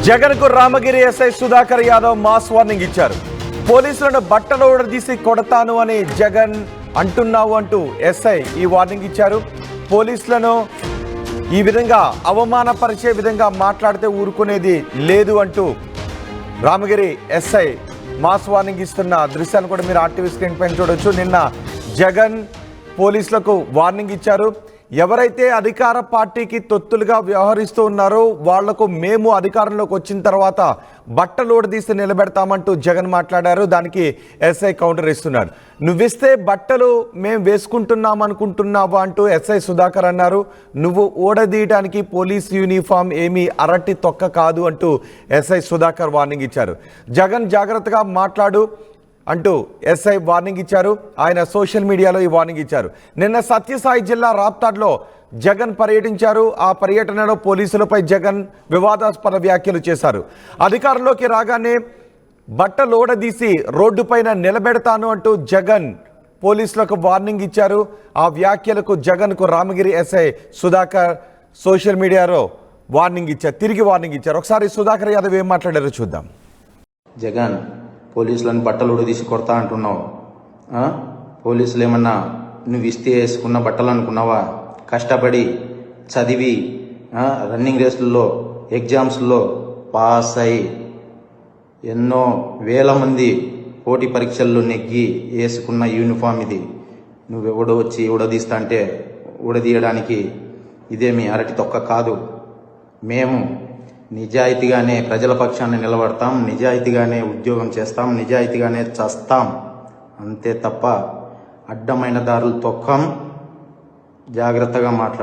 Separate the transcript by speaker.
Speaker 1: జగన్ కు Ramagiri SI Sudhakar Yadav mass warning ఇచ్చారు. పోలీసులను బట్టలు ఊడదీసి కొడతాను అని జగన్ అంటున్నావు అంటూ ఎస్ఐ ఈ వార్నింగ్ ఇచ్చారు. పోలీసులను ఈ విధంగా అవమానపరిచే విధంగా మాట్లాడితే ఊరుకునేది లేదు అంటూ రామగిరి ఎస్ఐ మాస్ వార్నింగ్ ఇస్తున్న దృశ్యాన్ని కూడా మీరు ఆర్టీవీ స్క్రీన్ పైన చూడొచ్చు. నిన్న జగన్ పోలీసులకు వార్నింగ్ ఇచ్చారు. ఎవరైతే అధికార పార్టీకి తొత్తులుగా వ్యవహరిస్తూ ఉన్నారో వాళ్లకు మేము అధికారంలోకి వచ్చిన తర్వాత బట్టలు ఊడదీసి నిలబెడతామంటూ జగన్ మాట్లాడారు. దానికి ఎస్ఐ కౌంటర్ ఇస్తున్నాడు. నువ్విస్తే బట్టలు మేము వేసుకుంటున్నాం అనుకుంటున్నావా అంటూ ఎస్ఐ సుధాకర్ అన్నారు. నువ్వు ఊడదీయడానికి పోలీస్ యూనిఫామ్ ఏమీ అరటి తొక్క కాదు అంటూ ఎస్ఐ సుధాకర్ వార్నింగ్ ఇచ్చారు. జగన్ జాగ్రత్తగా మాట్లాడు అంటూ ఎస్ఐ వార్నింగ్ ఇచ్చారు. ఆయన సోషల్ మీడియాలో ఈ వార్నింగ్ ఇచ్చారు. నిన్న సత్యసాయి జిల్లా రాప్తాడ్లో జగన్ పర్యటించారు. ఆ పర్యటనలో పోలీసులపై జగన్ వివాదాస్పద వ్యాఖ్యలు చేశారు. అధికారంలోకి రాగానే బట్టలు ఊడదీసి రోడ్డుపైన నిలబెడతాను అంటూ జగన్ పోలీసులకు వార్నింగ్ ఇచ్చారు. ఆ వ్యాఖ్యలకు జగన్కు రామగిరి ఎస్ఐ సుధాకర్ సోషల్ మీడియాలో వార్నింగ్ ఇచ్చారు, తిరిగి వార్నింగ్ ఇచ్చారు. ఒకసారి సుధాకర్ యాదవ్ ఏం మాట్లాడారో చూద్దాం.
Speaker 2: జగన్, పోలీసులను బట్టలు ఉడదీసి కొడతా అంటున్నావు. పోలీసులు ఏమన్నా నువ్వు ఇస్తే వేసుకున్న బట్టలు అనుకున్నావా? కష్టపడి చదివి రన్నింగ్ రేసుల్లో ఎగ్జామ్స్లో పాస్ అయి ఎన్నో వేల మంది పోటీ పరీక్షల్లో నెగ్గి వేసుకున్న యూనిఫామ్ ఇది. నువ్వెవడో వచ్చి ఉడదీస్తా అంటే ఉడదీయడానికి ఇదేమి అరటి తొక్క కాదు. మేము నిజాయితీగానే ప్రజల పక్షాన్ని నిలబడతాం, నిజాయితీగానే ఉద్యోగం చేస్తాం, నిజాయితీగానే చస్తాం, అంతే తప్ప అడ్డమైన దారులు తొక్కం. జాగ్రత్తగా మాట్లాడు.